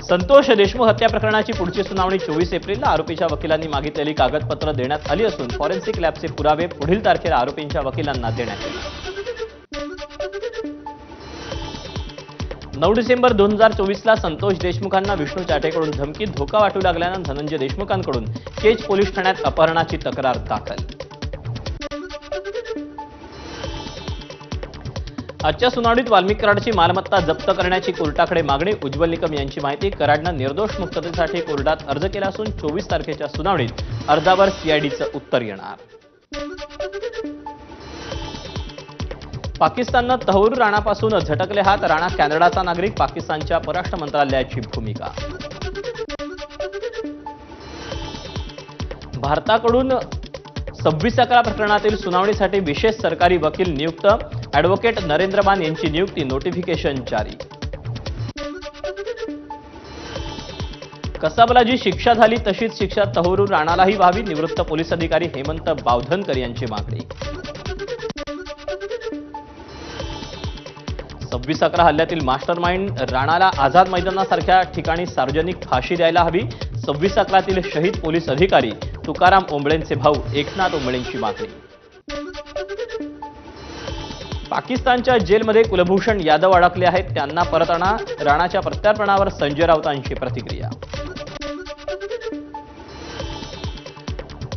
संतोष देशमुख हत्या प्रकरणाची पुढची सुनावणी 24 एप्रिलला आरोपीच्या वकिलांनी मागितलेली कागदपत्र देण्यात आली असून फॉरेन्सिक लॅबचे पुरावे पुढील तारखेला आरोपींच्या वकिलांना देण्यात येतील। 9 डिसेंबर 2024ला संतोष देशमुखांना विष्णू चाटेकडून धमकी धोका वाटू लागल्यानं धनंजय देशमुखांकडून केज पोलीस ठाण्यात अपहरणाची तक्रार दाखल। आजच्या सुनावणीत वाल्मिक कराडची मालमत्ता जप्त करण्याची कोर्टाकडे मागणी। उज्ज्वल निकम यांची माहिती, कराडनं निर्दोष मुक्ततेसाठी कोर्टात अर्ज केला असून 24 तारखेच्या सुनावणीत अर्जावर सीआयडीचं उत्तर येणार। पाकिस्ताननं तहूर राणापासून झटकले हात, राणा कॅनडाचा नागरिक, पाकिस्तानच्या परराष्ट्र मंत्रालयाची भूमिका। भारताकडून 26/11 प्रकरणातील सुनावणीसाठी विशेष सरकारी वकील नियुक्त, ॲडव्होकेट नरेंद्र मान यांची नियुक्ती, नोटिफिकेशन जारी। कसाबला जी शिक्षा झाली तशीच शिक्षा तहूर राणालाही व्हावी, निवृत्त पोलीस अधिकारी हेमंत बावधनकर यांची मागणी। 26/11 हल्ल्यातील मास्टरमाइंड राणाला आझाद मैदानासारख्या ठिकाणी सार्वजनिक फाशी द्यायला हवी, 26/11तील शहीद पोलीस अधिकारी तुकाराम ओंबळेंचे भाऊ एकनाथ ओंबळेंची मागणी। पाकिस्तानच्या जेलमध्ये कुलभूषण यादव अडकले आहेत, त्यांना परत आणा, राणाच्या प्रत्यार्पणावर संजय राऊतांची प्रतिक्रिया।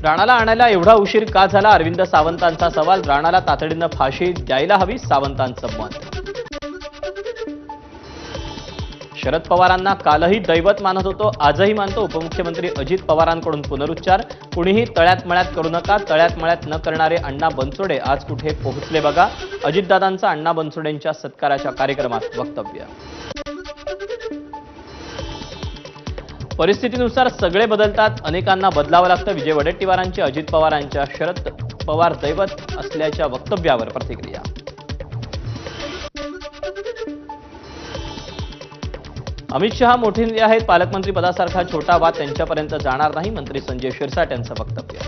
राणाला आणायला एवढा उशीर का झाला, अरविंद सावंतांचा सवाल, राणाला तातडीनं फाशी द्यायला हवी, सावंतांचं मत। शरद पवारांना कालही दैवत मानत होतो, आजही मानतो, उपमुख्यमंत्री अजित पवारांकडून पुनरुच्चार। कुणीही तळ्यात मळ्यात करू नका, तळ्यात मळ्यात न करणारे अण्णा बनसोडे आज कुठे पोहोचले बघा, अजितदादांचा अण्णा बनसोडेंच्या सत्काराच्या कार्यक्रमात वक्तव्य। परिस्थितीनुसार सगळे बदलतात, अनेकांना बदलावं लागतं, विजय वडेट्टीवारांची अजित पवारांच्या शरद पवार दैवत असल्याच्या वक्तव्यावर प्रतिक्रिया। अमित शहा मोठे नेते आहेत, पालकमंत्री पदासारखा छोटा वाद त्यांच्यापर्यंत जाणार नाही, मंत्री संजय शिरसाट यांचं वक्तव्य।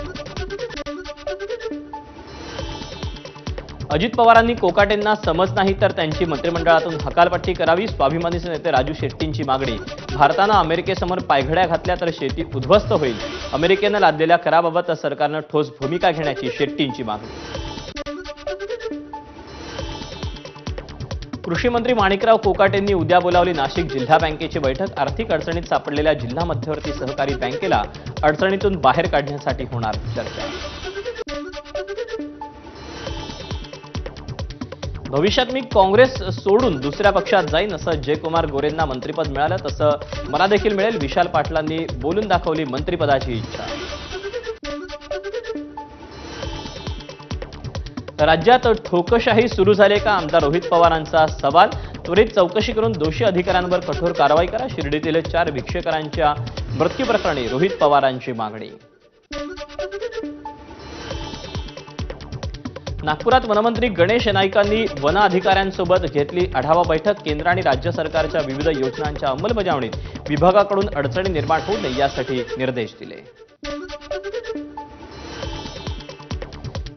अजित पवारांनी कोकाटेंना समज नाही तर त्यांची मंत्रिमंडळातून हकालपट्टी करावी, स्वाभिमानीचे नेते राजू शेट्टींची मागणी। भारतानं अमेरिकेसमोर पायघड्या घातल्या तर शेती उद्ध्वस्त होईल, अमेरिकेनं लादलेल्या कराबाबत सरकारनं ठोस भूमिका घेण्याची शेट्टींची मागणी। कृषी मंत्री माणिकराव कोकाटेंनी उद्या बोलावली नाशिक जिल्हा बँकेची बैठक, आर्थिक अडचणीत सापडलेल्या जिल्हा मध्यवर्ती सहकारी बँकेला अडचणीतून बाहेर काढण्यासाठी होणार चर्चा। भविष्यात मी काँग्रेस सोडून दुसऱ्या पक्षात जाईन असं जयकुमार गोरेंना मंत्रिपद मिळालं, तसं मला देखील मिळेल, विशाल पाटलांनी बोलून दाखवली मंत्रिपदाची इच्छा। राज्यात ठोकशाही सुरू झाली का, आमदार रोहित पवारांचा सवाल, त्वरित चौकशी करून दोषी अधिकाऱ्यांवर कठोर कारवाई करा, शिर्डीतील 4 भिक्षुकांच्या मृत्यू प्रकरणी रोहित पवारांची मागणी। नागपुरात वनमंत्री गणेश नाईकांनी वन अधिकाऱ्यांसोबत घेतली आढावा बैठक, केंद्र आणि राज्य सरकारच्या विविध योजनांच्या अंमलबजावणीत विभागाकडून अडचणी निर्माण होऊ नये यासाठी निर्देश दिले।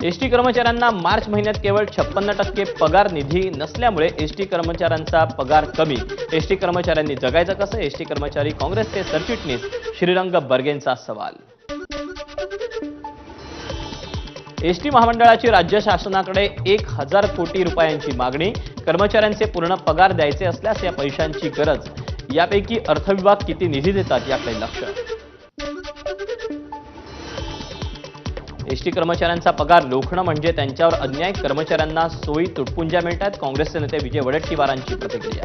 एसटी कर्मचाऱ्यांना मार्च महिन्यात केवळ 56% पगार निधी नसल्यामुळे एसटी कर्मचाऱ्यांचा पगार कमी, एसटी कर्मचाऱ्यांनी जगायचं कसं, एसटी कर्मचारी काँग्रेसचे सरचिटणीस श्रीरंग बर्गेंचा सवाल। एसटी महामंडळाची राज्य शासनाकडे 1000 कोटी रुपयांची मागणी, कर्मचाऱ्यांचे पूर्ण पगार द्यायचे असल्यास या पैशांची गरज, यापैकी अर्थविभाग किती निधी देतात याकडे लक्ष। एसटी कर्मचाऱ्यांचा पगार लोखणं म्हणजे त्यांच्यावर अन्याय, कर्मचाऱ्यांना सोयी तुटपुंज्या मिळतात, काँग्रेसचे नेते विजय वडेट्टीवारांची प्रतिक्रिया।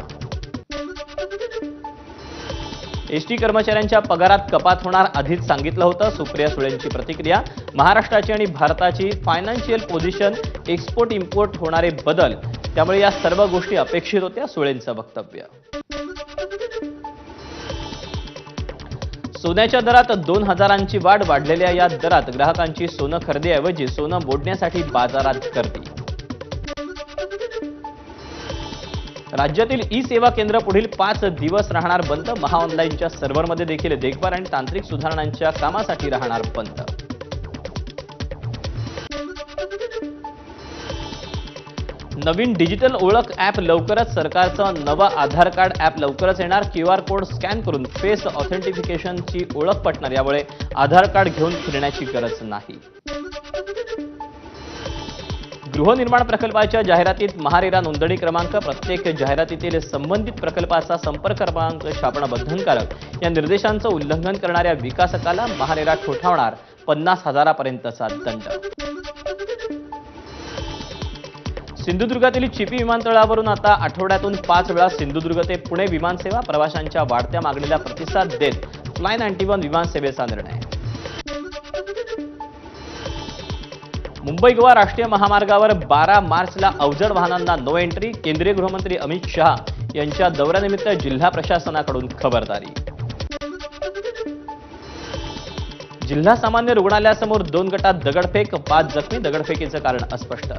एसटी कर्मचाऱ्यांच्या पगारात कपात होणार आधीच सांगितलं होतं, सुप्रिया सुळेंची प्रतिक्रिया। महाराष्ट्राची आणि भारताची फायनान्शियल पोझिशन, एक्सपोर्ट इम्पोर्ट होणारे बदल, त्यामुळे या सर्व गोष्टी अपेक्षित होत्या, सुळेंचं वक्तव्य। सोन्याच्या दरात 2000ची वाढ, वाढलेल्या या दरात ग्राहकांची सोनं खरेदीऐवजी सोनं बोडण्यासाठी बाजारात गर्दी। राज्यातील ई सेवा केंद्र पुढील 5 दिवस राहणार बंद, महाऑनलाईनच्या सर्व्हरमध्ये देखील देखभाल आणि तांत्रिक सुधारणांच्या कामासाठी राहणार बंद। नवीन डिजिटल ओळख ॲप लवकरच. सरकारचं नवं आधार कार्ड ॲप लवकरच येणार. QR कोड स्कॅन करून फेस ऑथेंटिफिकेशनची ओळख पटणार. यामुळे आधार कार्ड घेऊन फिरण्याची गरज नाही. गृहनिर्माण प्रकल्पाच्या जाहिरातीत महारेरा नोंदणी क्रमांक, प्रत्येक जाहिरातीतील संबंधित प्रकल्पाचा संपर्क क्रमांक छापणं बंधनकारक. या निर्देशांचं उल्लंघन करणाऱ्या विकासकाला महारेरा ठोठावणार 50,000 दंड. सिंधुदुर्गातील चिपी विमानतळावरून आता आठवड्यातून 5 वेळा सिंधुदुर्ग ते पुणे विमानसेवा. प्रवाशांच्या वाढत्या मागणीला प्रतिसाद देत फ्लाय 91 विमानसेवेचा निर्णय. मुंबई गोवा राष्ट्रीय महामार्गावर 12 मार्चला अवजड वाहनांना नो एंट्री. केंद्रीय गृहमंत्री अमित शहा यांच्या दौऱ्यानिमित्त जिल्हा प्रशासनाकडून खबरदारी. जिल्हा सामान्य रुग्णालयासमोर 2 गटात दगडफेक, 5 जखमी. दगडफेकीचं कारण अस्पष्ट.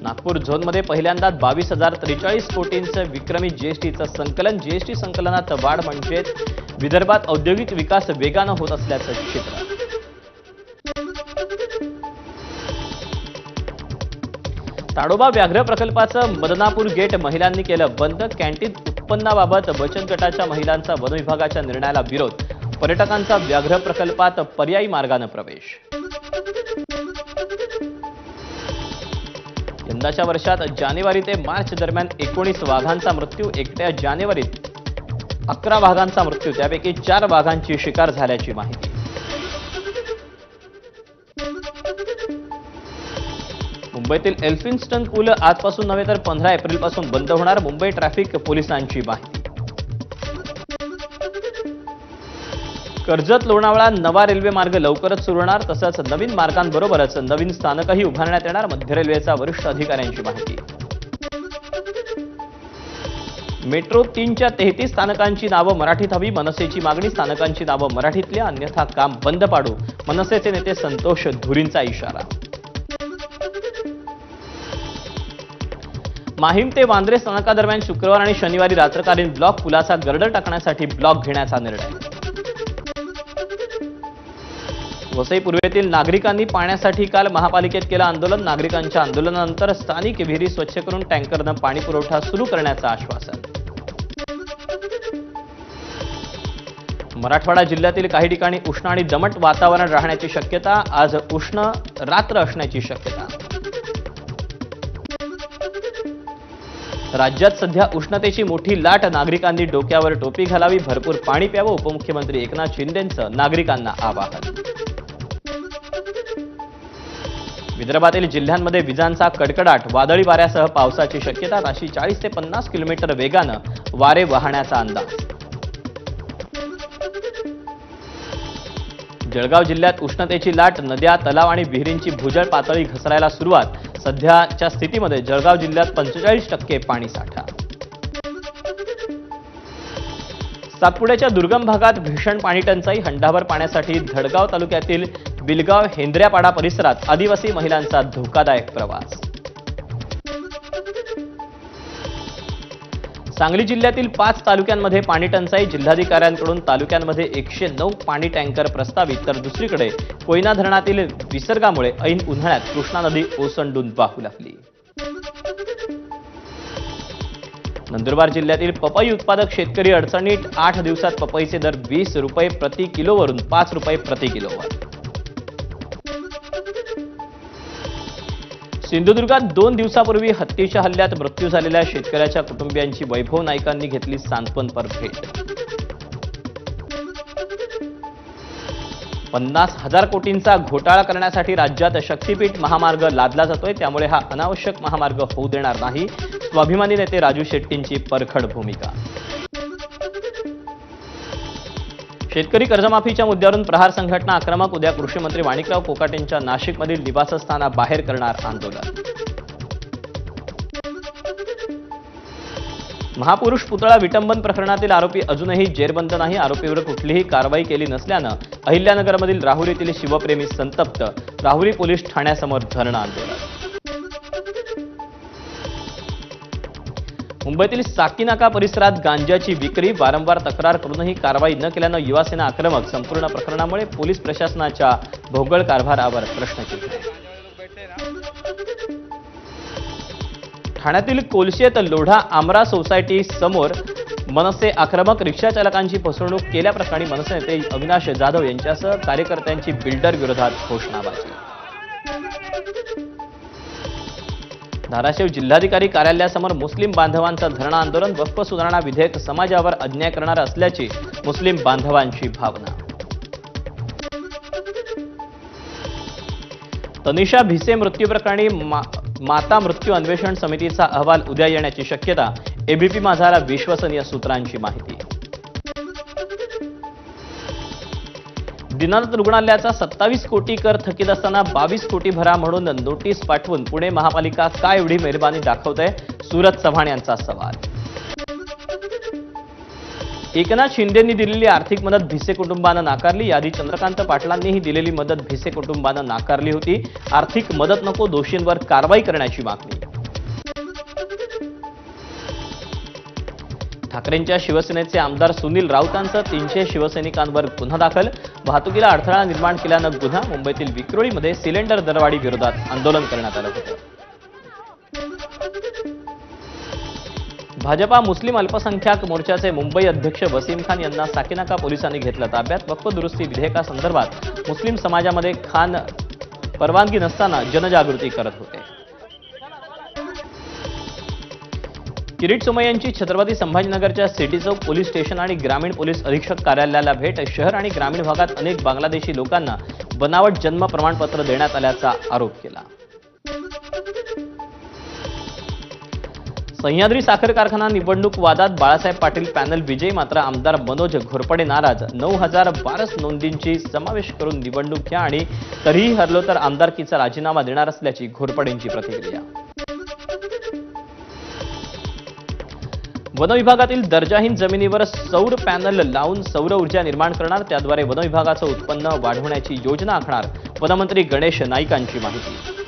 नागपूर झोनमध्ये पहिल्यांदा 22,043 कोटींचं विक्रमी जीएसटीचं संकलन. जीएसटी संकलनात वाढ म्हणजेच विदर्भात औद्योगिक विकास वेगानं होत असल्याचं चित्र. ताडोबा व्याघ्र प्रकल्पाचं मदनापूर गेट महिलांनी केलं बंद. कॅन्टीन उत्पन्नाबाबत बचत गटाच्या महिलांचा वन विभागाच्या निर्णयाला विरोध. पर्यटकांचा व्याघ्र प्रकल्पात पर्यायी मार्गानं प्रवेश. यंदाच्या वर्षात जानेवारी ते मार्च दरम्यान 19 वाघांचा मृत्यू. एकट्या जानेवारीत 11 वाघांचा मृत्यू. त्यापैकी 4 वाघांची शिकार झाल्याची माहिती. मुंबईतील एल्फिन्स्टन पूल आजपासून नव्हे तर 15 एप्रिलपासून बंद होणार. मुंबई ट्रॅफिक पोलिसांची माहिती. कर्जत लोणावळा नवा रेल्वे मार्ग लवकरच सुरू होणार. तसंच नवीन मार्गांबरोबरच नवीन स्थानकही उभारण्यात येणार. मध्य रेल्वेचा वरिष्ठ अधिकाऱ्यांची माहिती. मेट्रो 3च्या 33 स्थानकांची नावं मराठीत हवी. मनसेची मागणी. स्थानकांची नावं मराठीतली, अन्यथा काम बंद पाडू. मनसेचे नेते संतोष धुरींचा इशारा. माहीम ते वांद्रे स्थानकादरम्यान शुक्रवार आणि शनिवारी रात्रकालीन ब्लॉक. पुलाचा गर्डर टाकण्यासाठी ब्लॉक घेण्याचा निर्णय. वसई पूर्वेतील नागरिकांनी पाण्यासाठी काल महापालिकेत केलं आंदोलन. नागरिकांच्या आंदोलनानंतर स्थानिक विहिरी स्वच्छ करून टँकरनं पाणी पुरवठा सुरू करण्याचं आश्वासन. मराठवाडा जिल्ह्यातील काही ठिकाणी उष्ण आणि दमट वातावरण राहण्याची शक्यता. आज उष्ण रात्र असण्याची शक्यता. राज्यात सध्या उष्णतेची मोठी लाट. नागरिकांनी डोक्यावर टोपी घालावी. भरपूर पाणी प्यावं. उपमुख्यमंत्री एकनाथ शिंदेंचं नागरिकांना आवाहन. विदर्भातील जिल्ह्यांमध्ये विजांचा कडकडाट. वादळी वाऱ्यासह पावसाची शक्यता. ताशी 40 ते 50 किलोमीटर वेगानं वारे वाहण्याचा अंदाज. जळगाव जिल्ह्यात उष्णतेची लाट. नद्या, तलाव आणि विहिरींची भूजल पातळी घसरायला सुरुवात. सध्याच्या स्थितीमध्ये जळगाव जिल्ह्यात 45% पाणीसाठा. सातपुड्याच्या दुर्गम भागात भीषण पाणी टंचाई. हंडाभर पाण्यासाठी धडगाव तालुक्यातील बिलगाव हेंद्र्यापाडा परिसरात आदिवासी महिलांचा धोकादायक प्रवास. सांगली जिल्ह्यातील 5 तालुक्यांमध्ये पाणी टंचाई. जिल्हाधिकाऱ्यांकडून तालुक्यांमध्ये 109 पाणी टँकर प्रस्तावित. तर दुसरीकडे कोयना धरणातील विसर्गामुळे ऐन उन्हाळ्यात कृष्णा नदी ओसंडून वाहू लागली. नंदुरबार जिल्ह्यातील पपई उत्पादक शेतकरी अडचणीत. 8 दिवसात पपईचे दर 20 रुपये प्रति किलोवरून 5 रुपये प्रति किलोवर. सिंधुदुर्गात 2 दिवसापूर्वी हत्तीच्या हल्ल्यात मृत्यू झालेल्या शेतकऱ्याच्या कुटुंबियांची वैभव नाईकांनी घेतली सांत्वनपर भेट. 50,000 कोटींचा घोटाळा करण्यासाठी राज्यात शक्तीपीठ महामार्ग लादला जातोय. त्यामुळे हा अनावश्यक महामार्ग होऊ देणार नाही. स्वाभिमानी नेते राजू शेट्टींची परखड भूमिका. शेतकरी कर्जमाफीच्या मुद्द्यावरून प्रहार संघटना आक्रमक. उद्या कृषी मंत्री माणिकराव कोकाटेंच्या नाशिकमधील निवासस्थानाबाहेर करणार आंदोलन. महापुरुष पुतळा विटंबन प्रकरणातील आरोपी अजूनही जेरबंद नाही. आरोपीवर कुठलीही कारवाई केली नसल्यानं अहिल्यानगरमधील राहुरीतील शिवप्रेमी संतप्त. राहुरी पोलीस ठाण्यासमोर धरणं आंदोलन. मुंबईतील साकीनाका परिसरात गांजाची विक्री, वारंवार तक्रार करूनही कारवाई न केल्यानं युवासेना आक्रमक. संपूर्ण प्रकरणामुळे पोलीस प्रशासनाच्या भोंगळ कारभारावर प्रश्नचिन्ह. ठाण्यातील कोलशेत लोढा आमरा सोसायटी समोर मनसे आक्रमक. रिक्षा चालकांची फसवणूक केल्याप्रकरणी मनसे नेते अविनाश जाधव यांच्यासह कार्यकर्त्यांची बिल्डर विरोधात घोषणाबाजी. धाराशिव जिल्हाधिकारी कार्यालयासमोर मुस्लिम बांधवांचं धरणं आंदोलन. वक्फ सुधारणा विधेयक समाजावर अन्याय करणार असल्याची मुस्लिम बांधवांची भावना. तनिषा भिसे मृत्यू प्रकरणी माता मृत्यू अन्वेषण समितीचा अहवाल उद्या येण्याची शक्यता. एबीपी माझाला विश्वसनीय सूत्रांची माहिती. दीनानाथ रुग्णालयाचा 27 कोटी कर थकीत असताना 22 कोटी भरा म्हणून नोटीस पाठवून पुणे महापालिका काय एवढी मेहरबानी दाखवते? सूरज चव्हाण यांचा सवाल. एकनाथ शिंदेंनी दिलेली आर्थिक मदत भिसे कुटुंबानं नाकारली. यादी चंद्रकांत पाटलांनीही दिलेली मदत भिसे कुटुंबानं नाकारली होती. आर्थिक मदत नको, दोषींवर कारवाई करण्याची मागणी. ठाकरेंच्या शिवसेनेचे आमदार सुनील राऊतांचं 300 शिवसैनिकांवर गुन्हा दाखल. वाहतुकीला अडथळा निर्माण केल्यानं गुन्हा. मुंबईतील विक्रोळीमध्ये सिलेंडर दरवाढी विरोधात आंदोलन करण्यात आलं होतं. भाजपा मुस्लिम अल्पसंख्याक मोर्चाचे मुंबई अध्यक्ष वसीम खान यांना साकीनाका पोलिसांनी घेतलं ताब्यात. वक्फ दुरुस्ती विधेयकासंदर्भात मुस्लिम समाजामध्ये खान परवानगी नसताना जनजागृती करत होते. किरीट सोमय्या यांची छत्रपती संभाजीनगरच्या सिटी चौक पोलीस स्टेशन आणि ग्रामीण पोलीस अधीक्षक कार्यालयाला भेट. शहर आणि ग्रामीण भागात अनेक बांगलादेशी लोकांना बनावट जन्म प्रमाणपत्र देण्यात आल्याचा आरोप केला. सह्याद्री साखर कारखाना निवडणूक वादात बाळासाहेब पाटील पॅनल विजयी. मात्र आमदार मनोज घोरपडे नाराज. 9,012 नोंदींची समावेश करून निवडणूक घ्या आणि तरीही हरलो तर आमदारकीचा राजीनामा देणार असल्याची घोरपडेंची प्रतिक्रिया. वनविभागातील दर्जाहीन जमिनीवर सौर पॅनल लावून सौर ऊर्जा निर्माण करणार. त्याद्वारे वनविभागाचं उत्पन्न वाढवण्याची योजना आखणार. वनमंत्री गणेश नाईकांची माहिती.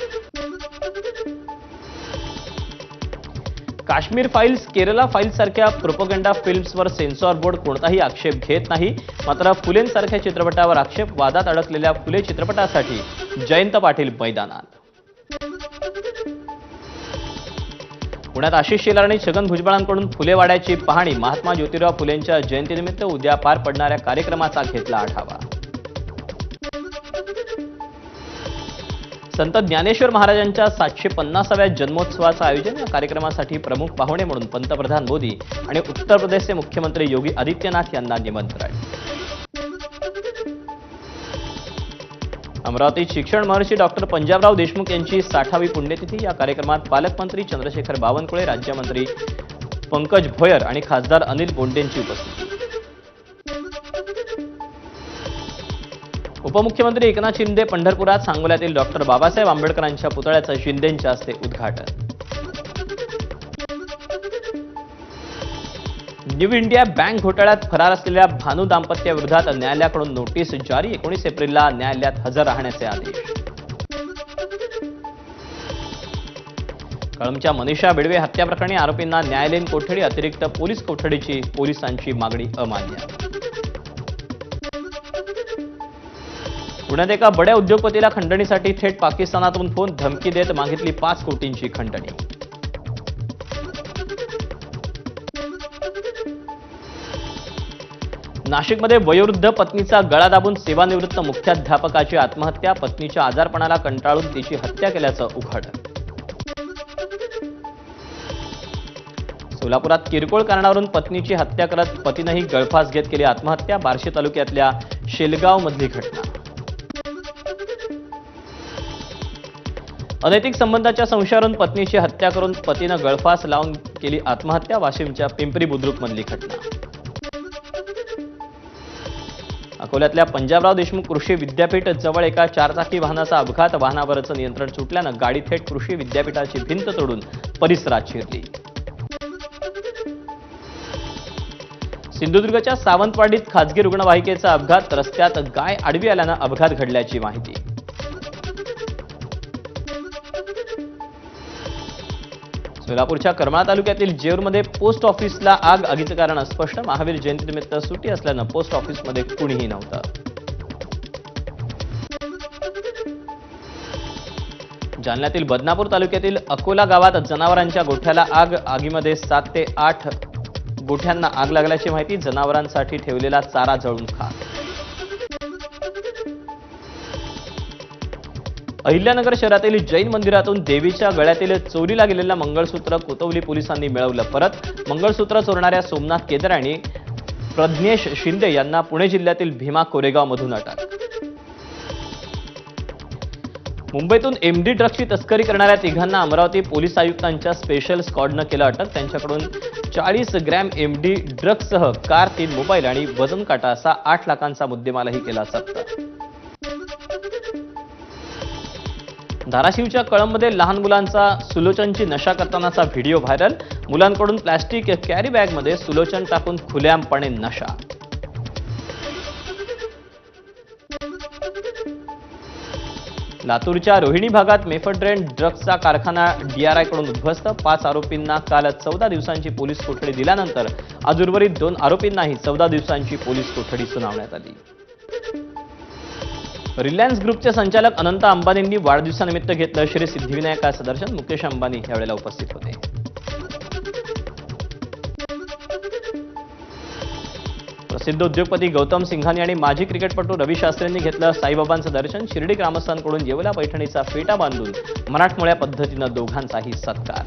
काश्मीर फाईल्स, केरला फाईल्स सारख्या प्रोपगंडा फिल्म्सवर सेन्सॉर बोर्ड कोणताही आक्षेप घेत नाही. मात्र फुलेंसारख्या चित्रपटावर आक्षेप. वादात अडकलेल्या फुले चित्रपटासाठी जयंत पाटील मैदानात. पुण्यात आशिष शेलार आणि छगन भुजबळांकडून फुलेवाड्याची पाहणी. महात्मा ज्योतिराव फुलेंच्या जयंतीनिमित्त उद्या पार पडणाऱ्या कार्यक्रमाचा घेतला आढावा. संत ज्ञानेश्वर महाराजांच्या 750व्या जन्मोत्सवाचं आयोजन. या कार्यक्रमासाठी प्रमुख पाहुणे म्हणून पंतप्रधान मोदी आणि उत्तर प्रदेशचे मुख्यमंत्री योगी आदित्यनाथ यांना निमंत्रण. अमरावतीत शिक्षण महर्षी डॉक्टर पंजाबराव देशमुख यांची 60वी पुण्यतिथी. या कार्यक्रमात पालकमंत्री चंद्रशेखर बावनकुळे, राज्यमंत्री पंकज भोयर आणि खासदार अनिल बोंडेंची उपस्थिती. उपमुख्यमंत्री एकनाथ शिंदे पंढरपुरात. सांगोल्यातील डॉक्टर बाबासाहेब आंबेडकरांच्या पुतळ्याचं शिंदेंच्या हस्ते उद्घाटन. न्यू इंडिया बँक घोटाळ्यात फरार असलेल्या भानू दाम्पत्याविरोधात न्यायालयाकडून नोटीस जारी. 19 एप्रिलला न्यायालयात हजर राहण्याचे आदेश. कळंबच्या मनीषा बिडवे हत्या प्रकरणी आरोपींना न्यायालयीन कोठडी. अतिरिक्त पोलीस कोठडीची पोलिसांची मागणी अमान्य. पुण्यात एका बड्या उद्योगपतीला खंडणीसाठी थेट पाकिस्तानातून फोन. धमकी देत मागितली 5 कोटींची खंडणी. नाशिकमध्ये वयोवृद्ध पत्नीचा गळा दाबून सेवानिवृत्त मुख्याध्यापकाची आत्महत्या. पत्नीच्या आजारपणाला कंटाळून तिची हत्या केल्याचं उघड. सोलापुरात किरकोळ कारणावरून पत्नीची हत्या करत पतीनंही गळफास घेत केली आत्महत्या. बार्शी तालुक्यातल्या शेलगाव मधली घटना. अनैतिक संबंधाच्या संशयावरून पत्नीची हत्या करून पतीनं गळफास लावून केली आत्महत्या. वाशिमच्या पिंपरी बुद्रुक मधली घटना. अकोल्यातल्या पंजाबराव देशमुख कृषी विद्यापीठ जवळ एका 4चाकी वाहनाचा अपघात. वाहनावरचं नियंत्रण सुटल्यानं गाडी थेट कृषी विद्यापीठाची भिंत तोडून परिसरात शिरली. सिंधुदुर्गच्या सावंतवाडीत खासगी रुग्णवाहिकेचा अपघात. रस्त्यात गाय आडवी आल्यानं अपघात घडल्याची माहिती. सोलापूरच्या करमाळा तालुक्यातील जेऊरमध्ये पोस्ट ऑफिसला आग. आगीचं कारण अस्पष्ट. महावीर जयंतीनिमित्त सुट्टी असल्यानं पोस्ट ऑफिसमध्ये कुणीही नव्हतं. जालन्यातील बदनापूर तालुक्यातील अकोला गावात जनावरांच्या गोठ्याला आग. आगीमध्ये 7 ते 8 गोठ्यांना आग लागल्याची माहिती. जनावरांसाठी ठेवलेला चारा जळून खाक. अहिल्यानगर शहरातील जैन मंदिरातून देवीच्या गळ्यातील चोरीला गेलेलं मंगळसूत्र कोतवली पोलिसांनी मिळवलं परत. मंगळसूत्र चोरणाऱ्या सोमनाथ केदार आणि प्रज्ञेश शिंदे यांना पुणे जिल्ह्यातील भीमा कोरेगावमधून अटक. मुंबईतून एमडी ड्रग्सची तस्करी करणाऱ्या तिघांना अमरावती पोलीस आयुक्तांच्या स्पेशल स्क्वॉडनं केलं अटक. त्यांच्याकडून 40 ग्रॅम एमडी ड्रग्ससह कार, 3 मोबाईल आणि वजन काटा असा 8 लाखांचा मुद्देमालही केला जप्त. धाराशिवच्या कळंबमध्ये लहान मुलांचा सुलोचनची नशा करतानाचा व्हिडिओ व्हायरल. मुलांकडून प्लॅस्टिक कॅरी बॅगमध्ये सुलोचन टाकून खुलेआमपणे नशा. लातूरच्या रोहिणी भागात मेफेड्रेन ड्रग्सचा कारखाना डीआरआयकडून उद्ध्वस्त. 5 आरोपींना काल 14 दिवसांची पोलीस कोठडी दिल्यानंतर आज उर्वरित 2 आरोपींनाही 14 दिवसांची पोलीस कोठडी सुनावण्यात आली. रिलायन्स ग्रुपचे संचालक अनंत अंबानींनी वाढदिवसानिमित्त घेतलं श्री सिद्धिविनायकाचं दर्शन. मुकेश अंबानी यावेळेला उपस्थित होते. प्रसिद्ध उद्योगपती गौतम सिंघानी आणि माजी क्रिकेटपटू रवी शास्त्रींनी घेतलं साईबाबांचं दर्शन. शिर्डी ग्रामस्थांकडून येवला पैठणीचा फेटा बांधून मराठमोळ्या पद्धतीनं दोघांचाही सत्कार.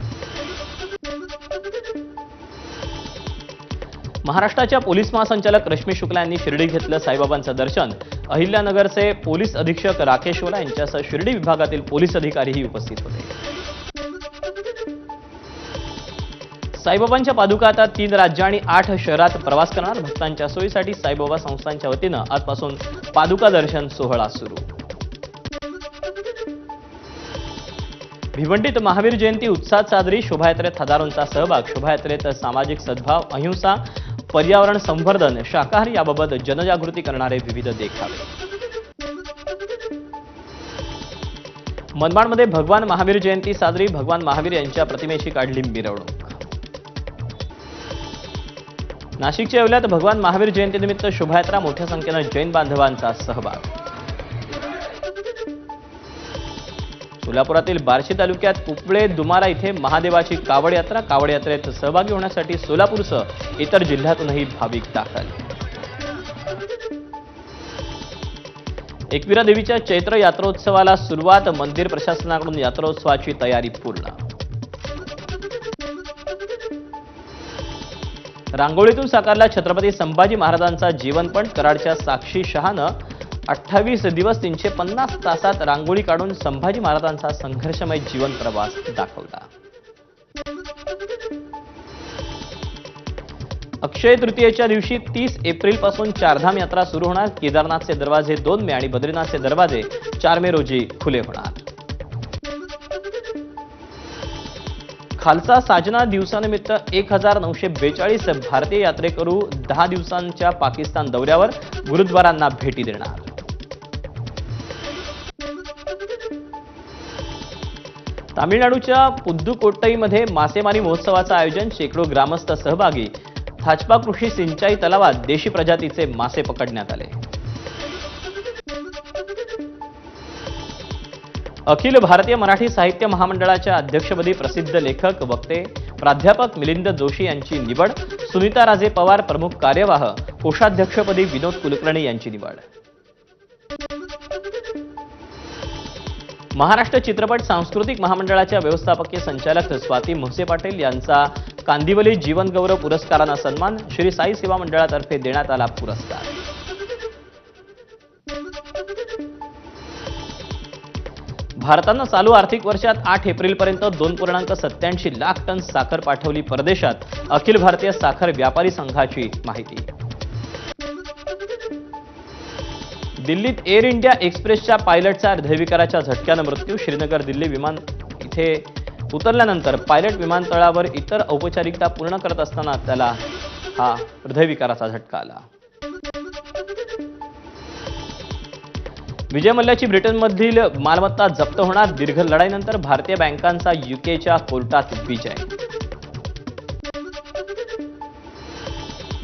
महाराष्ट्राच्या पोलीस महासंचालक रश्मी शुक्ला यांनी शिर्डी घेतलं साईबाबांचं दर्शन. अहिल्यानगरचे पोलीस अधीक्षक राकेश ओला यांच्यासह शिर्डी विभागातील पोलीस अधिकारीही उपस्थित होते. साईबाबांच्या पादुका आता 3 राज्य आणि 8 शहरात प्रवास करणार. भक्तांच्या सोयीसाठी साईबाबा संस्थांच्या वतीनं आजपासून पादुका दर्शन सोहळा सुरू. भिवंडीत महावीर जयंती उत्साहात साजरी. शोभायात्रेत हजारोंचा सहभाग. शोभायात्रेत सामाजिक सद्भाव, अहिंसा, पर्यावरण संवर्धन, शाकाहारी याबाबत जनजागृती करणारे विविध देखावे. मनमाडमध्ये भगवान महावीर जयंती साजरी. भगवान महावीर यांच्या प्रतिमेची काढली मिरवणूक. नाशिकच्या येवल्यात भगवान महावीर जयंतीनिमित्त शोभायात्रा. मोठ्या संख्येनं जैन बांधवांचा सहभाग. सोलापुरातील बार्शी तालुक्यात उपळे दुमारा इथे महादेवाची कावड यात्रा. कावड यात्रेत सहभागी होण्यासाठी सोलापूरसह इतर जिल्ह्यातूनही भाविक दाखल. एकविरा देवीच्या चैत्र यात्रोत्सवाला सुरुवात. मंदिर प्रशासनाकडून यात्रोत्सवाची तयारी पूर्ण. रांगोळीतून साकारला छत्रपती संभाजी महाराजांचा जीवनपट. कराडच्या साक्षी शहानं 28 दिवस 350 तासात रांगोळी काढून संभाजी महाराजांचा संघर्षमय जीवन प्रवास दाखवला. अक्षय तृतीयेच्या दिवशी 30 एप्रिलपासून चारधाम यात्रा सुरू होणार. केदारनाथचे दरवाजे 2 मे आणि बद्रीनाथचे दरवाजे 4 मे रोजी खुले होणार. खालसा साजना दिवसानिमित्त 1942 भारतीय यात्रेकरू 10 दिवसांच्या पाकिस्तान दौऱ्यावर. गुरुद्वारांना भेटी देणार. तामिळनाडूच्या पुद्दुकोट्टईमध्ये मासेमारी महोत्सवाचं आयोजन. शेकडो ग्रामस्थ सहभागी. थाचपा कृषी सिंचाई तलावात देशी प्रजातीचे मासे पकडण्यात आले. अखिल भारतीय मराठी साहित्य महामंडळाच्या अध्यक्षपदी प्रसिद्ध लेखक, वक्ते, प्राध्यापक मिलिंद जोशी यांची निवड. सुनीता राजे पवार प्रमुख कार्यवाह. कोषाध्यक्षपदी विनोद कुलकर्णी यांची निवड. महाराष्ट्र चित्रपट सांस्कृतिक महामंडळाच्या व्यवस्थापकीय संचालक स्वाती म्हसे पाटील यांचा कांदिवली जीवनगौरव पुरस्कारानं सन्मान. श्री साई सेवा मंडळातर्फे देण्यात आला पुरस्कार. भारतानं चालू आर्थिक वर्षात 8 एप्रिलपर्यंत 2.87 लाख टन साखर पाठवली परदेशात. अखिल भारतीय साखर व्यापारी संघाची माहिती. दिल्लीत एअर इंडिया एक्सप्रेसच्या पायलटचा हृदयविकाराच्या झटक्यानं मृत्यू. श्रीनगर दिल्ली विमान इथे उतरल्यानंतर पायलट विमानतळावर इतर औपचारिकता पूर्ण करत असताना त्याला हा हृदयविकाराचा झटका आला. विजय मल्ल्याची ब्रिटनमधील मालमत्ता जप्त होणार. दीर्घ लढाईनंतर भारतीय बँकांचा युकेच्या कोर्टात विजय.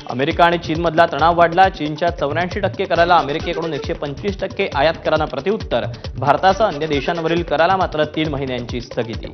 अमेरिका आणि चीनमधला तणाव वाढला. चीनच्या 84% कराला अमेरिकेकडून 125% आयात करांना प्रत्युत्तर. भारताचा अन्य देशांवरील कराला मात्र 3 महिन्यांची स्थगिती.